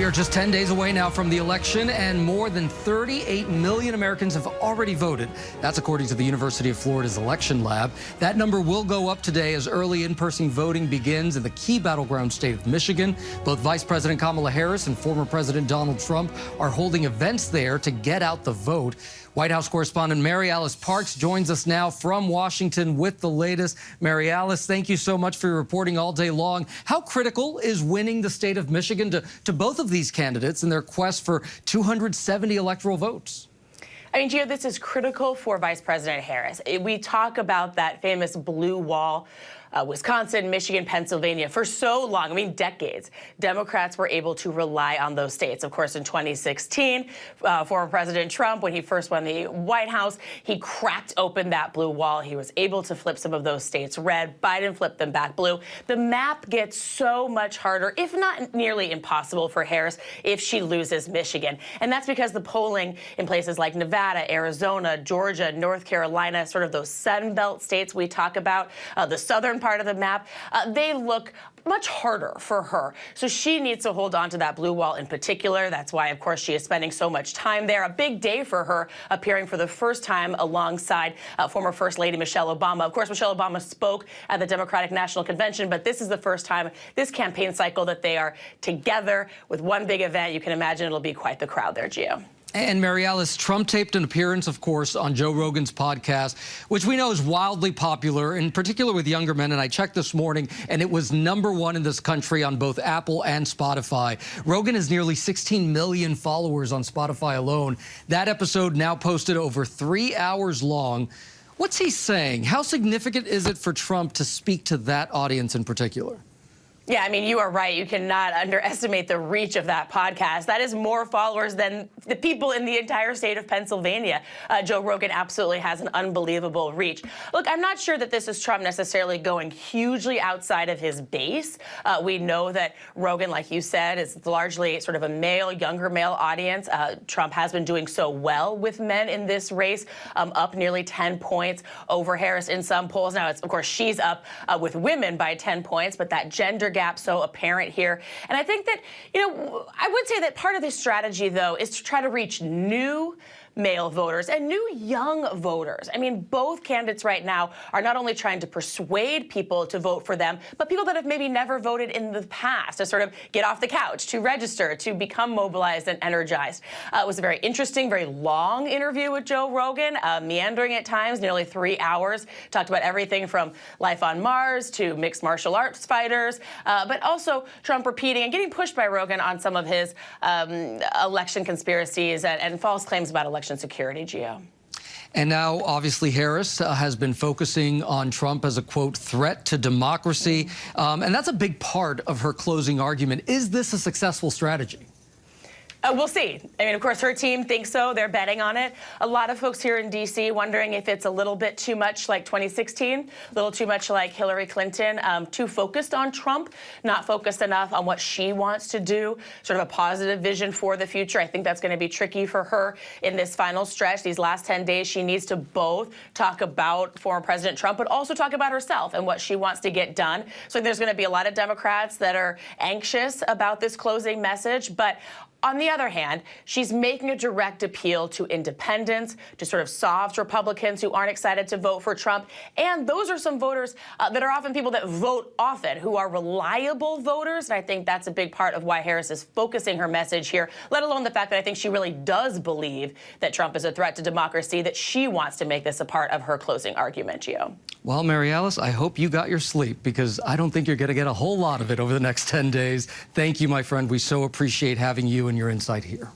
We are just 10 days away now from the election, and more than 38 million Americans have already voted. That's according to the University of Florida's election lab. That number will go up today as early in-person voting begins in the key battleground state of Michigan. Both Vice President Kamala Harris and former President Donald Trump are holding events there to get out the vote. White House correspondent Mary Alice Parks joins us now from Washington with the latest. Mary Alice, thank you so much for your reporting all day long. How critical is winning the state of Michigan to both of these candidates in their quest for 270 electoral votes? I mean, Gio, this is critical for Vice President Harris. We talk about that famous blue wall, Wisconsin, Michigan, Pennsylvania, for so long, I mean, decades. Democrats were able to rely on those states. Of course, in 2016, former President Trump, when he first won the White House, he cracked open that blue wall. He was able to flip some of those states red. Biden flipped them back blue. The map gets so much harder, if not nearly impossible, for Harris if she loses Michigan. And that's because the polling in places like Nevada, Arizona, Georgia, North Carolina, sort of those Sun Belt states we talk about, the southern part of the map, they look much harder for her. So she needs to hold on to that blue wall in particular. That's why, of course, she is spending so much time there. A big day for her, appearing for the first time alongside former First Lady Michelle Obama. Of course, Michelle Obama spoke at the Democratic National Convention, but this is the first time this campaign cycle that they are together with one big event. You can imagine it'll be quite the crowd there, Gio. And Mary Alice, Trump taped an appearance, of course, on Joe Rogan's podcast, which we know is wildly popular, in particular with younger men. And I checked this morning, and it was #1 in this country on both Apple and Spotify. Rogan has nearly 16 million followers on Spotify alone. That episode now posted over 3 hours long. What's he saying? How significant is it for Trump to speak to that audience in particular? Yeah, I mean, you are right. You cannot underestimate the reach of that podcast. That is more followers than the people in the entire state of Pennsylvania. Joe Rogan absolutely has an unbelievable reach. Look, I'm not sure that this is Trump necessarily going hugely outside of his base. We know that Rogan, like you said, is largely sort of a male, younger male audience. Trump has been doing so well with men in this race, up nearly 10 points over Harris in some polls. Now, of course, she's up with women by 10 points, but that gender gap so apparent here. And I think that, I would say that part of this strategy, though, is to try to reach new male voters and new young voters. I mean, both candidates right now are not only trying to persuade people to vote for them, but people that have maybe never voted in the past to sort of get off the couch, to register, to become mobilized and energized. It was a very interesting, very long interview with Joe Rogan, meandering at times, nearly 3 hours. Talked about everything from life on Mars to mixed martial arts fighters, but also Trump repeating and getting pushed by Rogan on some of his election conspiracies and false claims about election security, Gio. And now, obviously, Harris has been focusing on Trump as a, quote, threat to democracy. And that's a big part of her closing argument. Is this a successful strategy? We'll see. I mean, of course, her team thinks so. They're betting on it. A lot of folks here in D.C. wondering if it's a little bit too much like 2016, a little too much like Hillary Clinton, too focused on Trump, not focused enough on what she wants to do, sort of a positive vision for the future. I think that's going to be tricky for her in this final stretch. These last 10 days, she needs to both talk about former President Trump, but also talk about herself and what she wants to get done. So there's going to be a lot of Democrats that are anxious about this closing message, but on the other hand, she's making a direct appeal to independents, to sort of soft Republicans who aren't excited to vote for Trump. And those are some voters that are often people that vote often, who are reliable voters. And I think that's a big part of why Harris is focusing her message here, let alone the fact that I think she really does believe that Trump is a threat to democracy, that she wants to make this a part of her closing argument, Gio. Well, Mary Alice, I hope you got your sleep, because I don't think you're going to get a whole lot of it over the next 10 days. Thank you, my friend. We so appreciate having you and your insight here.